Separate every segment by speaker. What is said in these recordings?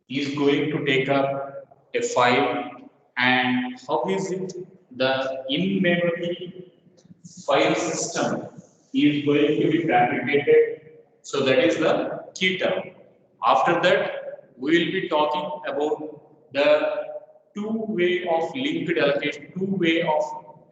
Speaker 1: is going to take up a file, and how is it the in-memory file system is going to be fabricated. So that is the key term. After that, we will be talking about the two-way of linked allocation, two-way of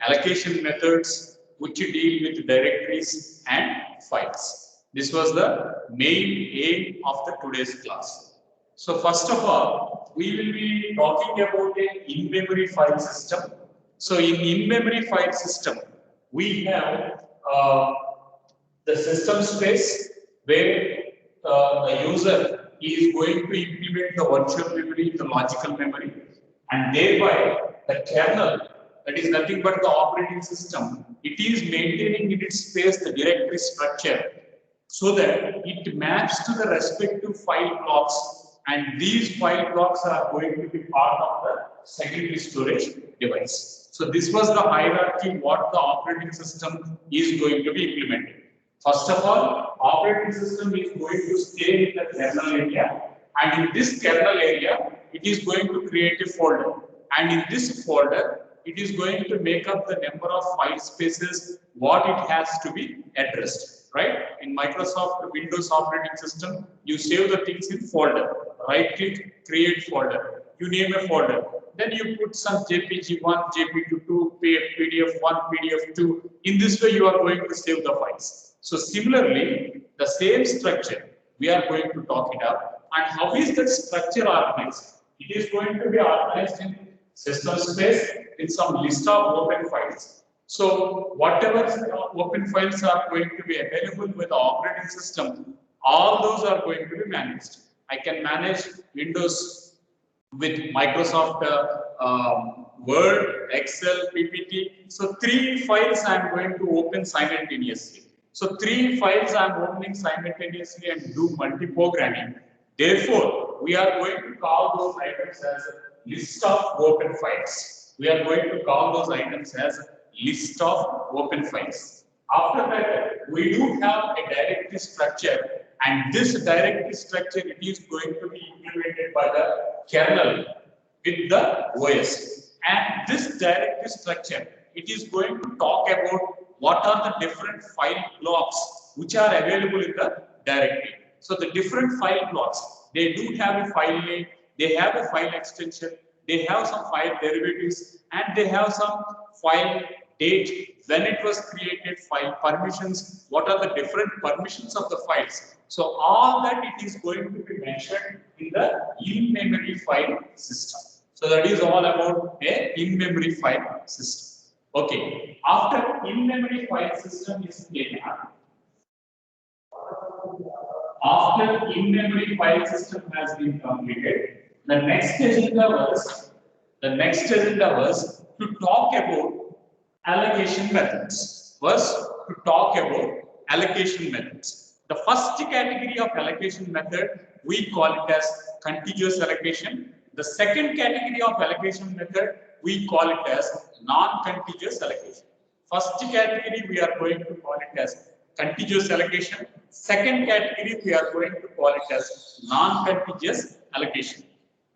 Speaker 1: allocation methods which deal with directories and files. This was the main aim of the today's class. So first of all, we will be talking about an in-memory file system. So in in-memory file system, we have the system space where the user is going to implement the virtual memory, the logical memory, and thereby the kernel, that is nothing but the operating system, it is maintaining in its space the directory structure so that it maps to the respective file blocks, and these file blocks are going to be part of the secondary storage device. So this was the hierarchy what the operating system is going to be implemented. First of all, operating system is going to stay in the kernel area, and in this kernel area, it is going to create a folder, and in this folder, it is going to make up the number of file spaces what it has to be addressed, right? In Microsoft Windows operating system, you save the things in folder, right click, create folder, you name a folder, then you put some JPG1, JPG2, PDF1, PDF2, in this way you are going to save the files. So similarly, the same structure, we are going to talk it up, and how is that structure organized? It is going to be organized in system space in some list of open files. So whatever open files are going to be available with the operating system, all those are going to be managed. I can manage Windows with Microsoft Word, Excel, PPT. So 3 files I am going to open simultaneously. So 3 files I am opening simultaneously and do multi-programming. Therefore, we are going to call those items as a list of open files. We are going to call those items as a list of open files. After that, we do have a directory structure, and this directory structure it is going to be implemented by the kernel with the OS. And this directory structure, it is going to talk about what are the different file blocks which are available in the directory. So the different file blocks, they do have a file name, they have a file extension, they have some file derivatives, and they have some file date, when it was created, file permissions, what are the different permissions of the files. So all that it is going to be mentioned in the in-memory file system. So that is all about a in-memory file system. Okay, after in-memory file system is clear, after in-memory file system has been completed, the next agenda was to talk about allocation methods. The first category of allocation method, we call it as contiguous allocation. The second category of allocation method, we call it as non-contiguous allocation. First category, we are going to call it as contiguous allocation. Second category, we are going to call it as non-contiguous allocation.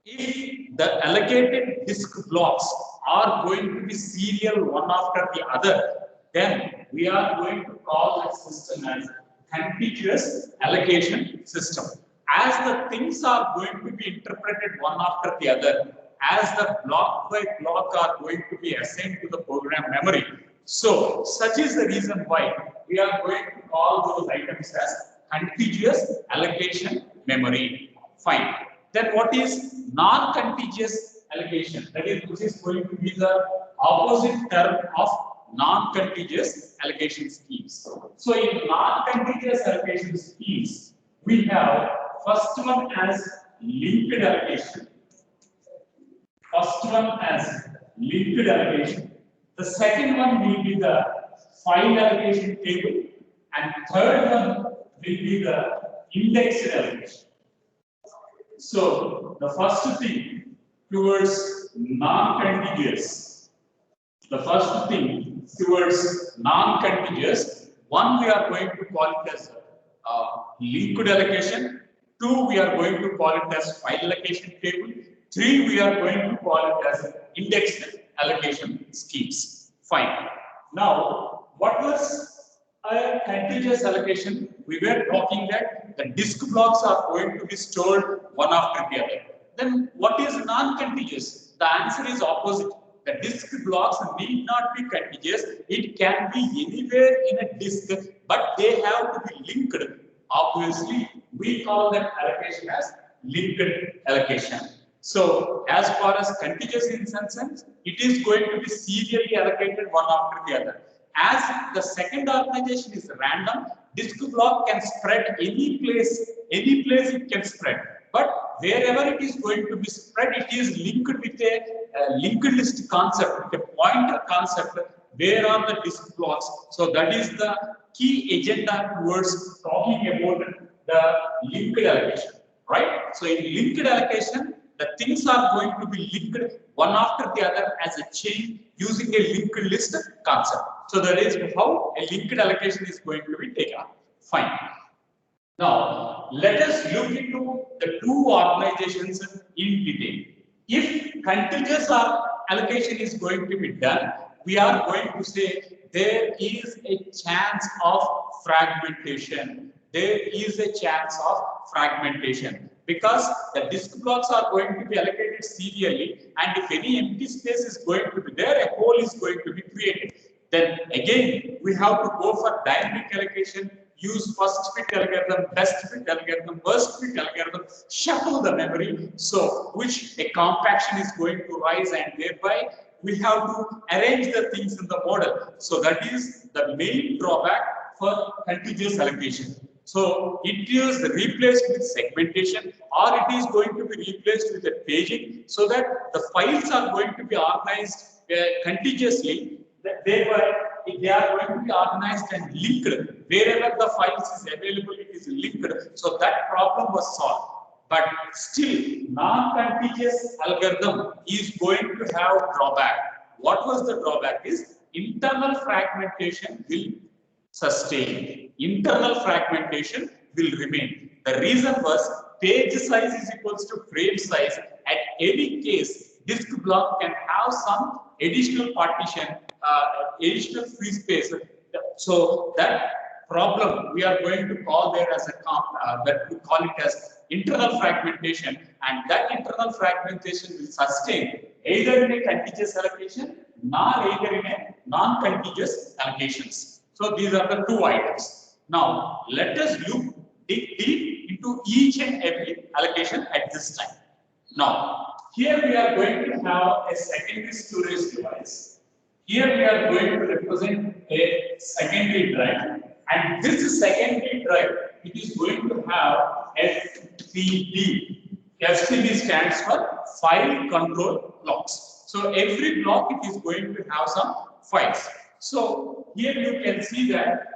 Speaker 1: If the allocated disk blocks are going to be serial one after the other, then we are going to call that system as contiguous allocation system. As the things are going to be interpreted one after the other, as the block by block are going to be assigned to the program memory, so such is the reason why we are going to call those items as contiguous allocation memory. Fine. Then what is non-contiguous allocation? That is, which is going to be the opposite term of non-contiguous allocation schemes. So in non-contiguous allocation schemes, we have first one as linked allocation. First one as linked allocation. The second one will be the file allocation table, and third one will be the indexed allocation. So the first thing towards non-contiguous, one we are going to call it as linked allocation, 2 we are going to call it as file allocation table. 3 we are going to call it as indexed allocation schemes. Fine. Now, what was a contiguous allocation? We were talking that the disk blocks are going to be stored one after the other. Then what is non-contiguous? The answer is opposite. The disk blocks need not be contiguous. It can be anywhere in a disk, but they have to be linked. Obviously, we call that allocation as linked allocation. So, as far as contiguous is concerned, it is going to be serially allocated one after the other. As the second organization is random, disk block can spread any place it can spread. But wherever it is going to be spread, it is linked with a linked list concept, with a pointer concept. Where are the disk blocks? So that is the key agenda towards talking about the linked allocation, right? So in linked allocation, the things are going to be linked one after the other as a chain using a linked list concept. So that is how a linked allocation is going to be taken up. Fine. Now, let us look into the two organizations in detail. If contiguous allocation is going to be done, we are going to say there is a chance of fragmentation. There is a chance of fragmentation because the disk blocks are going to be allocated serially, and if any empty space is going to be there, a hole is going to be created. Then again, we have to go for dynamic allocation, use first fit algorithm, best fit algorithm, worst fit algorithm, shuffle the memory, so which a compaction is going to rise, and thereby we have to arrange the things in the model. So that is the main drawback for contiguous allocation. So it is replaced with segmentation, or it is going to be replaced with a paging, so that the files are going to be organized contiguously. They are going to be organized and linked. Wherever the files is available, it is linked. So that problem was solved. But still, non-contiguous algorithm is going to have drawback. What was the drawback is internal fragmentation will sustain. Internal fragmentation will remain. The reason was page size is equals to frame size. At any case, disk block can have some additional partition, additional free space. So that problem we are going to call there as a that we call it as internal fragmentation, and that internal fragmentation will sustain either in a contiguous allocation nor either in a non-contiguous allocations. So these are the two items. Now let us dig deep into each and every allocation at this time. Now here we are going to have a secondary storage device. Here we are going to represent a secondary drive, and this secondary drive, it is going to have FCB. FCB stands for file control blocks. So every block it is going to have some files. So here you can see that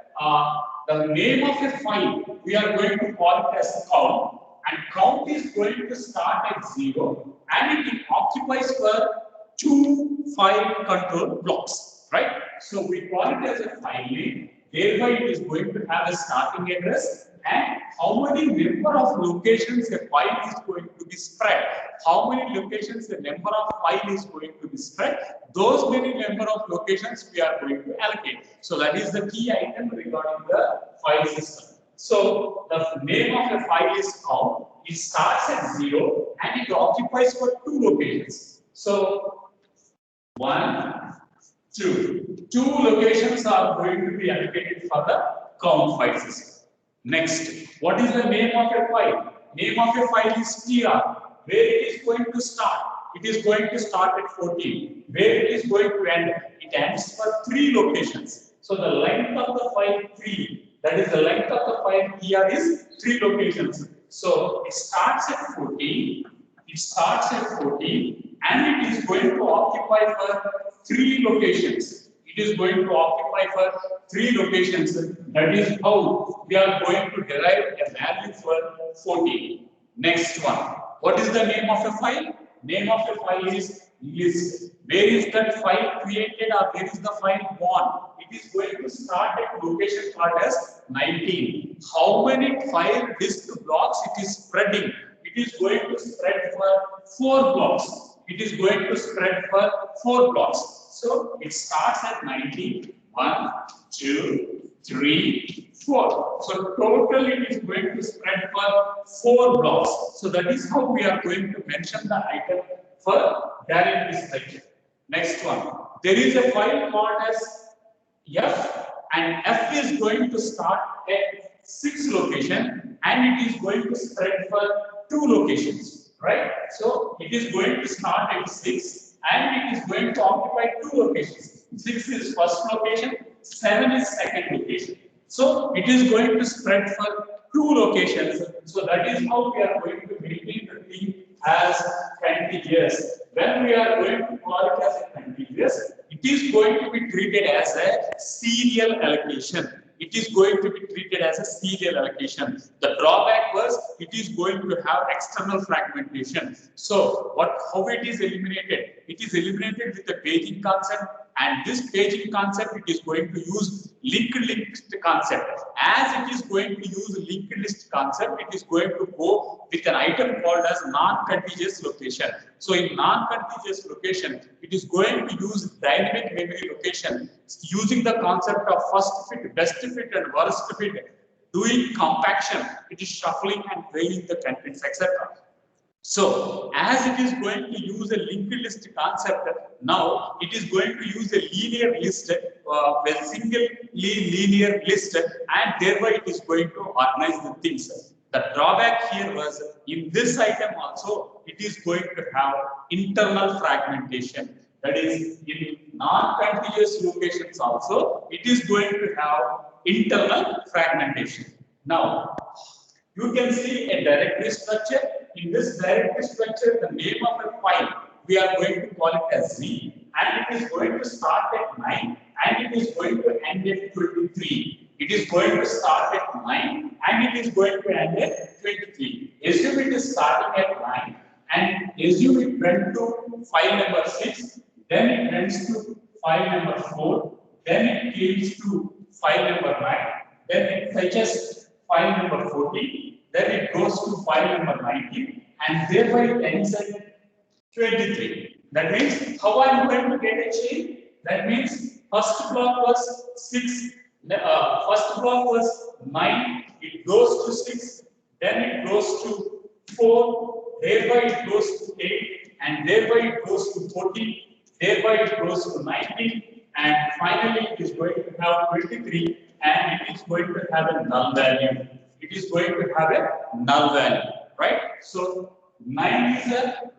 Speaker 1: the name of a file we are going to call it as count, and count is going to start at 0, and it occupies for 2 file control blocks, right? So we call it as a file name. Thereby, it is going to have a starting address and how many number of locations a file is going to be spread. How many locations the number of file is going to be spread. Those many number of locations we are going to allocate. So that is the key item regarding the file system. So the name of a file is count. It starts at 0 and it occupies for 2 locations. So 1, 2. 2 locations are going to be allocated for the count file system. Next, what is the name of a file? Name of a file is tr. Where it is going to start? It is going to start at 14. Where it is going to end? It ends for 3 locations. So the length of the file 3, that is the length of the file tr is 3 locations. So it starts at 14. It starts at 14 and it is going to occupy for 3 locations. It is going to occupy for 3 locations. That is how we are going to derive a value for 14. Next one. What is the name of a file? Name of a file is list. Where is that file created or where is the file born? It it is going to start at location called as 19. How many file disk blocks it is spreading? It is going to spread for 4 blocks. It is going to spread for 4 blocks. So it starts at 19. 1, 2, 3, 4. So total it is going to spread for 4 blocks. So that is how we are going to mention the item for direct dispatch. Next one. There is a file called as F, and F is going to start at 6 location and it is going to spread for 2 locations, right? So it is going to start at 6 and it is going to occupy 2 locations. 6 is first location, 7 is second location. So it is going to spread for 2 locations. So that is how we are going to maintain the thing as contiguous. When we are going to call it as a contiguous, it is going to be treated as a serial allocation. It is going to be treated as a serial allocation. The drawback was it is going to have external fragmentation. So how it is eliminated? It is eliminated with the paging concept, and this paging concept it is going to use linked list concept. As it is going to use linked list concept, it is going to go with an item called as non-contiguous location. So in non-contiguous location, it is going to use dynamic memory location using the concept of first fit, best fit, and worst fit, doing compaction. It is shuffling and draining the contents, etc. So, as it is going to use a linked list concept, now it is going to use a linear list, a single linear list, and thereby it is going to organize the things. The drawback here was in this item also, it is going to have internal fragmentation. That is, in non-contiguous locations also, it is going to have internal fragmentation. Now, you can see a directory structure. In this directory structure, the name of a file, we are going to call it as Z, and it is going to start at 9 and it is going to end at 23. It is going to start at 9 and it is going to end at 23. Assume it is starting at 9 and assume it went to file number 6, then it went to file number 4, then it comes to file number 9, then it fetches file number 14, then it goes to file number 19, and thereby it ends at 23. That means how I am going to get a chain? That means first block was 6, first block was 9, it goes to 6, then it goes to 4, thereby it goes to 8, and thereby it goes to 14, thereby it goes to 19, and finally it is going to have 23, and it is going to have a null value. It is going to have a null value, right? So 9 is a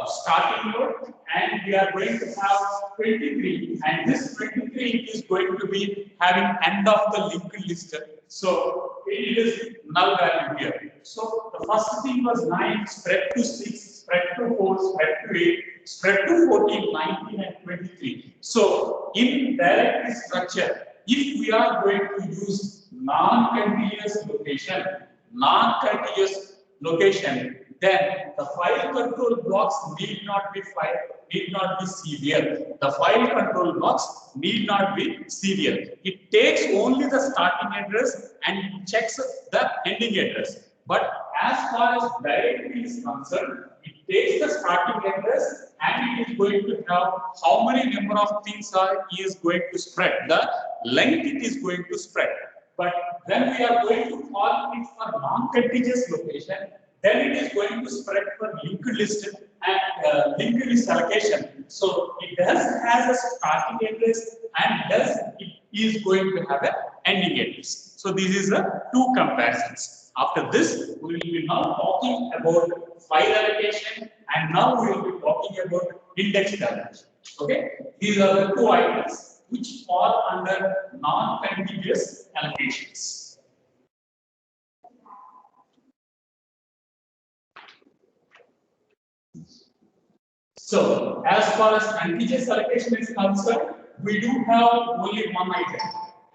Speaker 1: starting node, and we are going to have 23, and this 23 is going to be having end of the linked list. So it is null value here. So the first thing was 9 spread to 6, spread to 4, spread to 8, spread to 14, 19, and 23. So in directory structure, if we are going to use non-contiguous location, then the file control blocks need not be serial. The file control blocks need not be serial. It takes only the starting address and it checks the ending address. But as far as directory is concerned, it takes the starting address and it is going to have how many number of things is going to spread, the length it is going to spread. But when we are going to call it for non-contiguous location, then it is going to spread for linked list and linked list allocation. So it has a starting address and it is going to have an ending address. So this is the two comparisons. After this, we will be now talking about file allocation, and now we will be talking about indexed allocation. Okay, these are the two items which fall under non-contiguous allocations. So, as far as contiguous allocation is concerned, we do have only one item.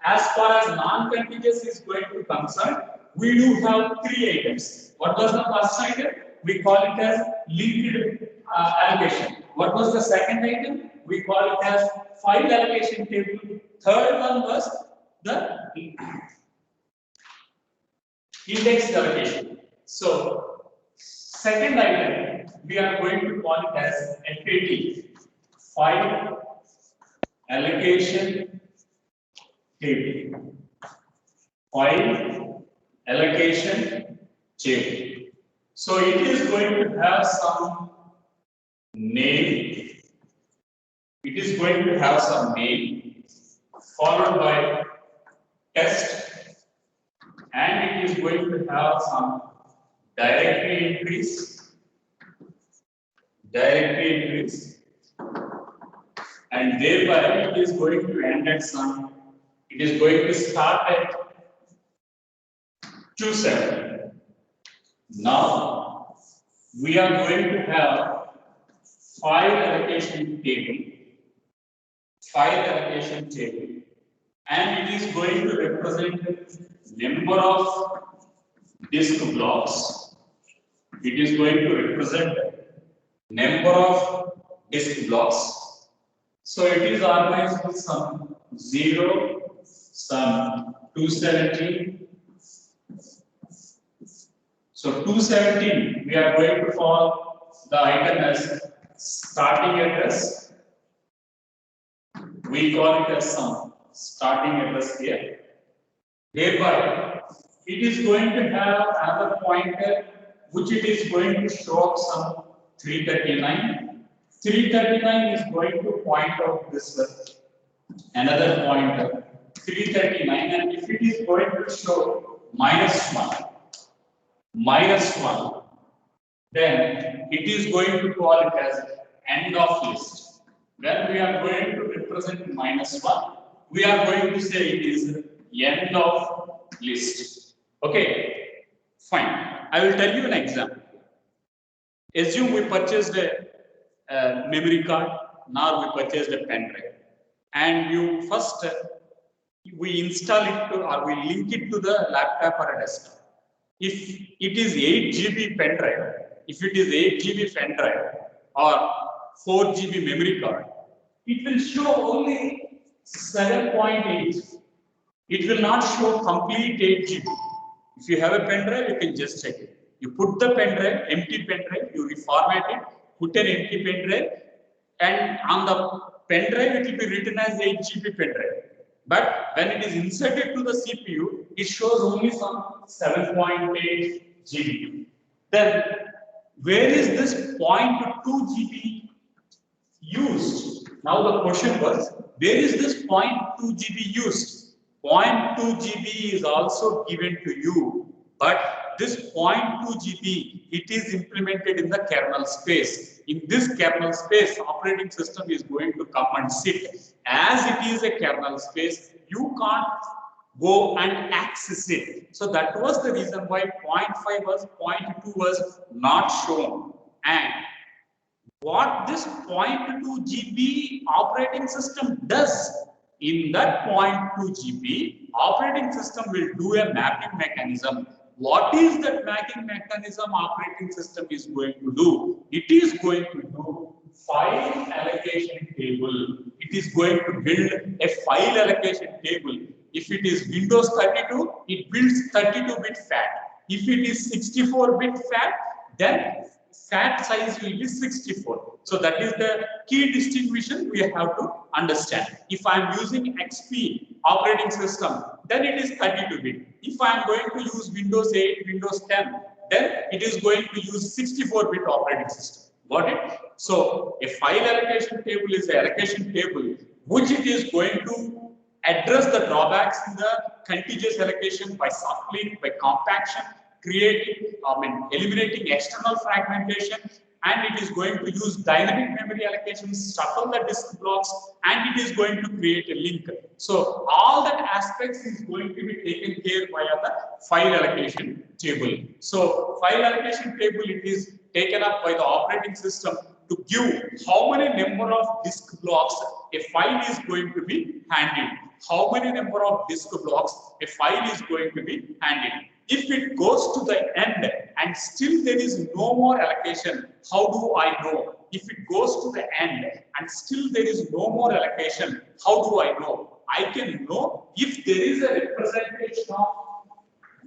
Speaker 1: As far as non-contiguous is going to concern, we do have 3 items. What was the first item? We call it as linked allocation. What was the second item? we call it as file allocation table. Third one was the index allocation. So, second item we are going to call it as FAT, file allocation table. File allocation table. So it is going to have some name. It is going to have some name followed by test, and it is going to have some directory entries, and thereby it is going to end at some. It is going to start at 27. Now we are going to have file allocation table, and it is going to represent number of disk blocks. It is going to represent number of disk blocks. So it is organized with some 0, some 217. So 217, we are going to call the item as starting address. We call it as some starting address here. Thereby, it is going to have another pointer which it is going to show up some 339. 339 is going to point out this another pointer 339, and if it is going to show -1, then it is going to call it as end of list. When we are going to represent -1, we are going to say it is end of list. Okay, fine. I will tell you an example. Assume we purchased a memory card. Now we purchased a pen drive, and you first we install it to, or we link it to the laptop or a desktop. If it is 8 GB pen drive, if it is 8 GB pen drive or 4 GB memory card, it will show only 7.8. It will not show complete 8 GB. If you have a pen drive, you can just check it. You put the pen drive, empty pen drive, you reformat it, put an empty pen drive, and on the pen drive it will be written as 8 GB pen drive. But when it is inserted to the CPU, it shows only some 7.8 GB. Then, where is this 0.2 GB used? Now the question was, where is this 0.2 GB used? 0.2 GB is also given to you, but this 0.2 GB, it is implemented in the kernel space. In this kernel space, operating system is going to come and sit. As it is a kernel space, you can't go and access it. So that was the reason why 0.5 was, 0.2 was not shown. And what this 0.2 GB operating system does, in that 0.2 GB, operating system will do a mapping mechanism. What is that mapping mechanism operating system is going to do? It is going to do file allocation table. It is going to build a file allocation table. If it is Windows 32, it builds 32-bit FAT. If it is 64-bit FAT, then FAT size will be 64. So that is the key distinction we have to understand. If I am using XP operating system, then it is 32-bit. If I am going to use Windows 8, Windows 10, then it is going to use 64-bit operating system. Got it? So a file allocation table is an allocation table which it is going to address the drawbacks in the contiguous allocation by subclean, by compaction, eliminating external fragmentation, and it is going to use dynamic memory allocation, shuffle the disk blocks, and it is going to create a link. So all that aspects is going to be taken care via the file allocation table. So file allocation table, it is taken up by the operating system to give how many number of disk blocks a file is going to be handled. How many number of disk blocks a file is going to be handled. If it goes to the end and still there is no more allocation, how do I know if it goes to the end and still there is no more allocation, how do I know? I can know if there is a representation of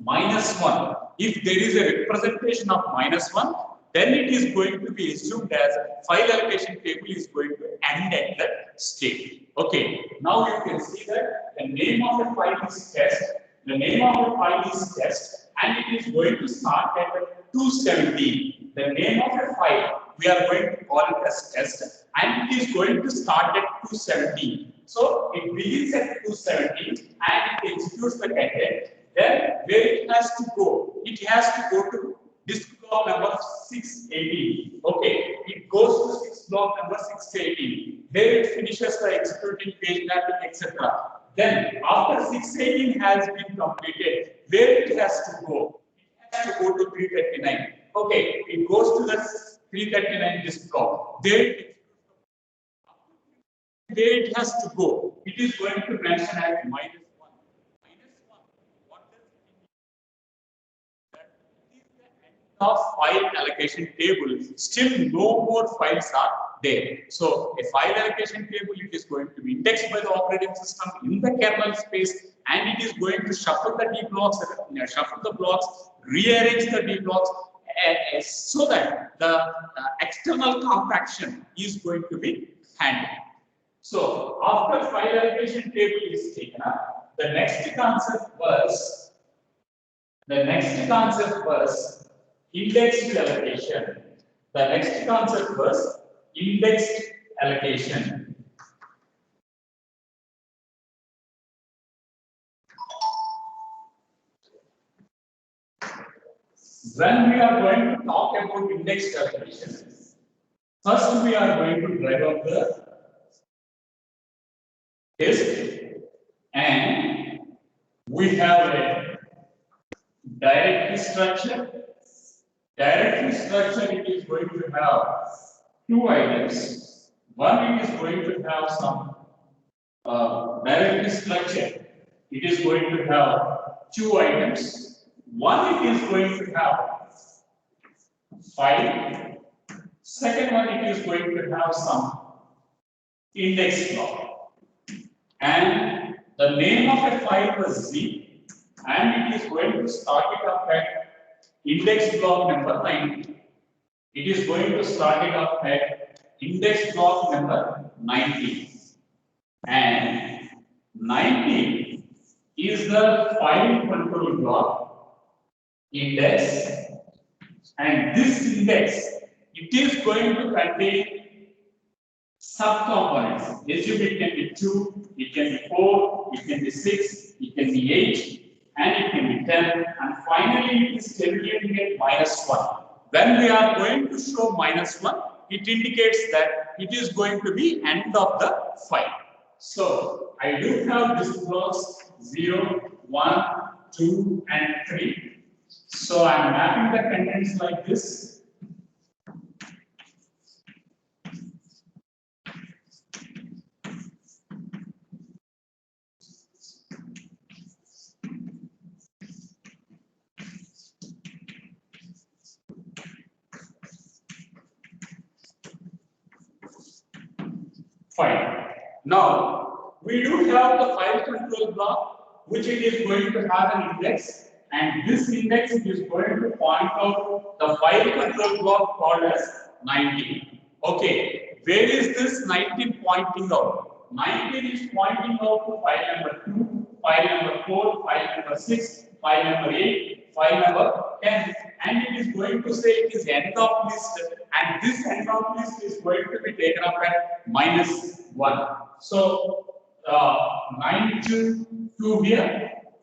Speaker 1: -1. If there is a representation of -1, then it is going to be assumed as file allocation table is going to end at that state. Okay, now you can see that the name of the file is test, the name of the file is test, and it is going to start at 217. The name of the file, we are going to call it as test, and it is going to start at 217. So it begins at 217 and it executes the content. Then where it has to go? It has to go to disk block number 618. Okay, it goes to disk block number 618. There it finishes the executing page mapping, etc. Then after 618 has been completed, where it has to go? It has to go to 339. Okay, it goes to the 339 disk block. Where it has to go? It is going to mention as -1. -1. What does it mean? That is the end of file allocation table. Still, no more files are there. So, a file allocation table, it is going to be indexed by the operating system in the kernel space, and it is going to shuffle the D blocks, rearrange the D blocks, so that the external compaction is going to be handled. So after file allocation table is taken up, the next concept was indexed allocation. The next concept was indexed allocation. When we are going to talk about indexed allocation, first we are going to drive up the disk, and we have a directory structure. Directory structure, it is going to have two items. One, it is going to have some directory structure. It is going to have two items. One, it is going to have file. Second one, it is going to have some index block. And the name of a file was Z, and it is going to start it up at index block number 90. It is going to start it up at index block number 90. And 90 is the file control block index, and this index, it is going to contain subcomponents. Assume it can be 2, it can be 4, it can be 6, it can be 8, and it can be 10, and finally it is terminating at -1. When we are going to show -1, it indicates that it is going to be end of the file. So I do have these blocks 0, 1, 2, and 3. So I am mapping the contents like this. Fine. Now, we do have the file control block, which it is going to have an index, and this index is going to point out the file control block called as 19. Okay, where is this 19 pointing out? 19 is pointing out to file number 2, file number 4, file number 6, file number 8, file number 10, and it is going to say it is end of list, and this end of list is going to be taken up at -1. So 9 to 2 here,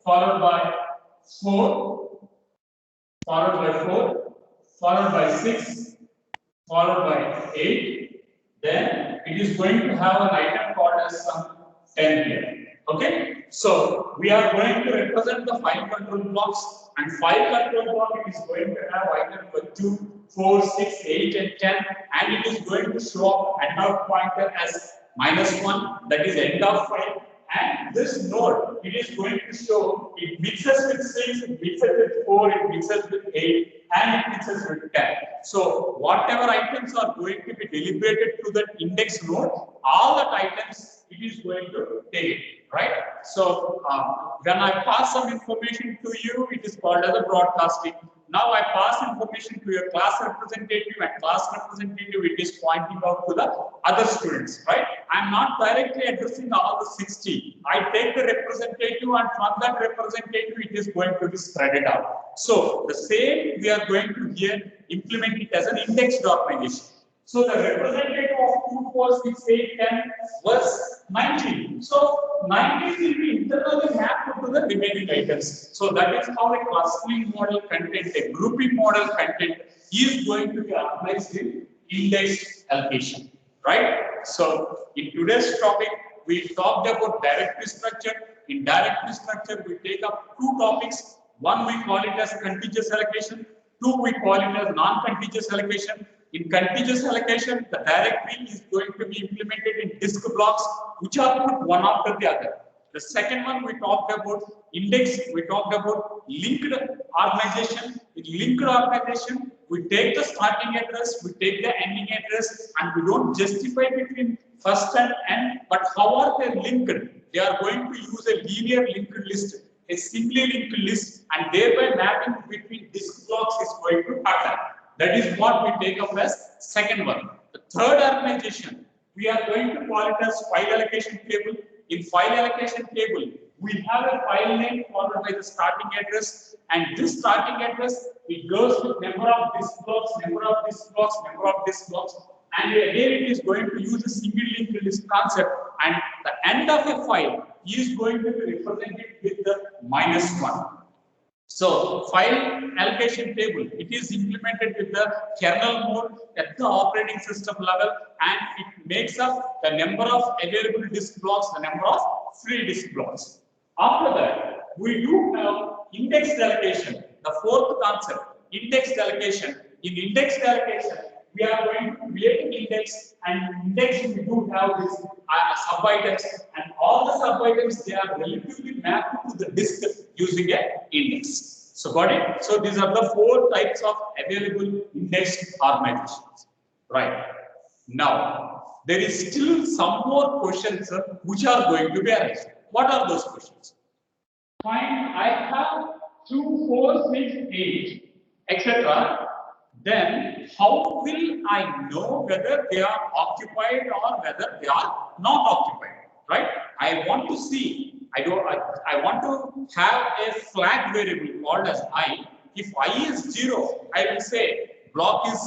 Speaker 1: followed by 4, followed by 4, followed by 6, followed by 8. Then it is going to have an item called as some 10 here. Okay, so we are going to represent the file control blocks, and file control block it is going to have item number 2, 4, 6, 8, and 10, and it is going to show up end of pointer as -1, that is end of file. And this node, it is going to show it mixes with 6, it mixes with 4, it mixes with 8, and it says return. So whatever items are going to be deliberated to the index node, all that items it is going to take it, right? So when I pass some information to you, it is called as a broadcasting. Now I pass information to your class representative, and class representative it is pointing out to the other students, right? I am not directly addressing all the 60. I take the representative, and from that representative it is going to be spread it out. So the same we are going to here implement it as an indexed organization. So the representative of 2, 4, 6, 8, 10 was 19. So 19 will be internally mapped to the remaining items. So that is how a clustering model content, a grouping model content is going to be organized in index allocation, right? So in today's topic, we talked about directory structure. In directory structure, we take up two topics. One we call it as contiguous allocation. Two we call it as non-contiguous allocation. In contiguous allocation, the directory is going to be implemented in disk blocks, which are put one after the other. The second one we talked about index, we talked about linked organization. In linked organization, we take the starting address, we take the ending address, and we don't justify between first and end, but how are they linked? They are going to use a linear linked list, a singly linked list, and thereby mapping between disk blocks is going to happen. That is what we take up as second one. The third organization, we are going to call it as file allocation table. In file allocation table, we have a file name followed by the starting address, and this starting address, it goes with number of disk blocks, number of disk blocks, number of disk blocks, and again it is going to use a single linked list concept, and the end of a file is going to be represented with the -1. So file allocation table, it is implemented with the kernel mode at the operating system level, and it makes up the number of available disk blocks, the number of free disk blocks. After that, we do have indexed allocation, the fourth concept, indexed allocation. In indexed allocation, we are going to create an index, and index we do have this sub items, and all the sub items they are relatively mapped to the disk using an index. So got it? So these are the four types of available indexed organizations. Right. Now there is still some more questions which are going to be asked. What are those questions? Fine, I have 2, 4, 6, 8, etc. Then how will I know whether they are occupied or whether they are not occupied? Right? I want to see. I want to have a flag variable called as I. If I is 0, I will say block is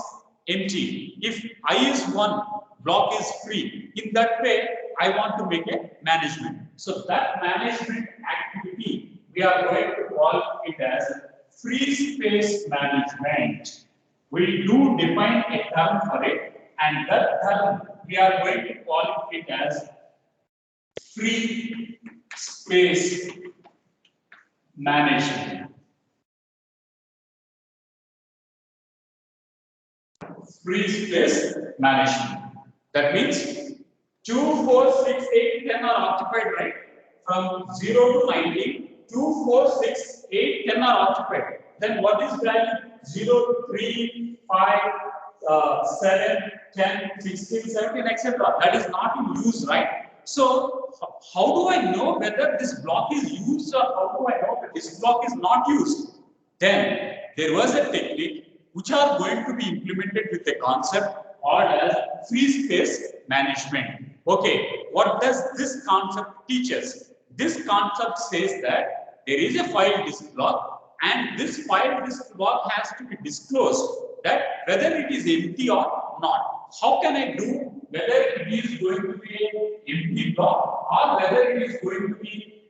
Speaker 1: empty. If I is 1, block is free. In that way, I want to make a management. So that management activity, we are going to call it as free space management. We do define a term for it, and that term we are going to call it as free space management. Free space management. That means 2, 4, 6, 8, 10 are occupied, right? From 0 to 19, 2, 4, 6, 8, 10 are occupied. Then what is value? 0, 3, 5, 7, 10, 16, 17, etc. That is not in use, right? So how do I know whether this block is used, or how do I know that this block is not used? Then there was a technique which are going to be implemented with a concept called as free space management. Okay, what does this concept teach us? This concept says that there is a file disk block, and this file disk block has to be disclosed that whether it is empty or not. How can I do whether it is going to be an empty block or whether it is going to be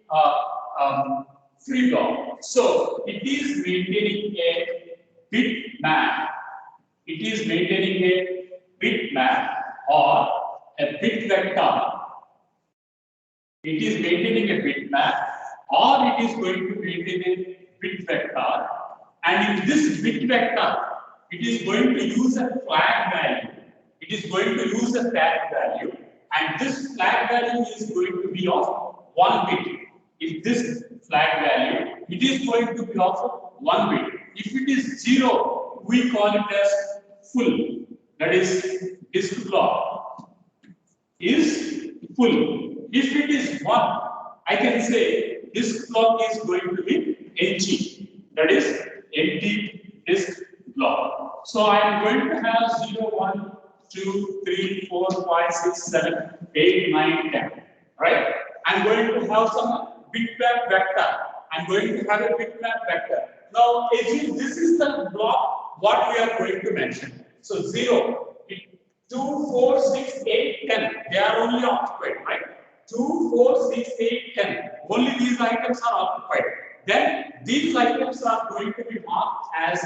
Speaker 1: free block? So it is maintaining a bitmap. It is maintaining a bitmap or a bit vector. It is maintaining a bitmap, or it is going to maintain a bit vector, and in this bit vector, it is going to use a flag value. It is going to use a flag value, and this flag value is going to be of 1 bit. If this flag value, it is going to be of 1 bit. If it is 0, we call it as full. That is, disk block is full. If it is 1, I can say disk block is going to be empty. That is empty disk block. So I am going to have 0, 1, 2, 3, 4, 5, 6, 7, 8, 9, 10. Right? I'm going to have some bitmap vector. I'm going to have a bitmap vector. Now, assume this is the block what we are going to mention. So 0, 2, 4, 6, 8, 10. They are only occupied, right? 2, 4, 6, 8, 10. Only these items are occupied. Then these items are going to be marked as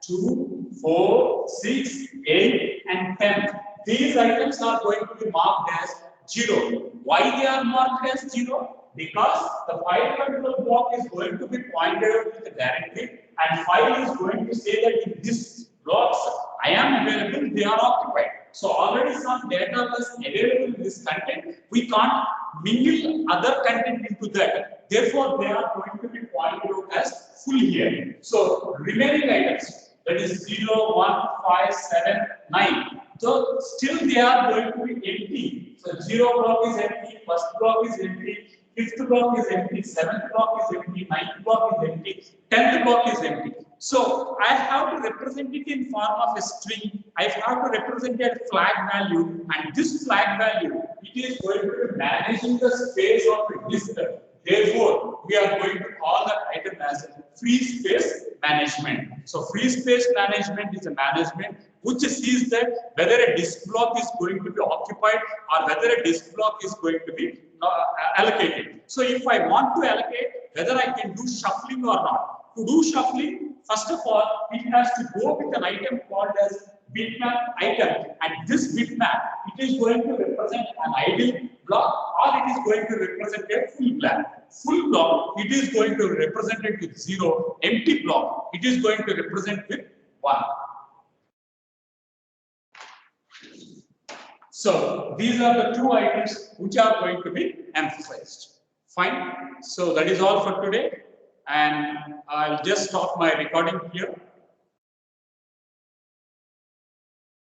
Speaker 1: 2, 4, 6, 8, and 10. These items are going to be marked as 0. Why they are marked as 0? Because the file control block is going to be pointed out with the directive, and file is going to say that in this blocks I am available, they are occupied. So already some data was available in this content. We can't mingle other content into that. Therefore, they are going to be pointed out as full here. So remaining items, that is 0, 1, 5, 7, 9. So still they are going to be empty. So 0 block is empty, first block is empty, fifth block is empty, seventh block is empty, ninth block is empty, 10th block is empty. So I have to represent it in form of a string. I have to represent a flag value, and this flag value, it is going to be managing the space of a disk. Therefore, we are going to call that item as free space management. So free space management is a management which sees that whether a disk block is going to be occupied or whether a disk block is going to be allocated. So if I want to allocate, whether I can do shuffling or not. To do shuffling, first of all, it has to go with an item called as bitmap item, and this bitmap, it is going to represent an idle block or it is going to represent a full block. Full block, it is going to represent it with 0. Empty block, it is going to represent with 1. So these are the two items which are going to be emphasized. Fine. So that is all for today, and I'll just stop my recording here.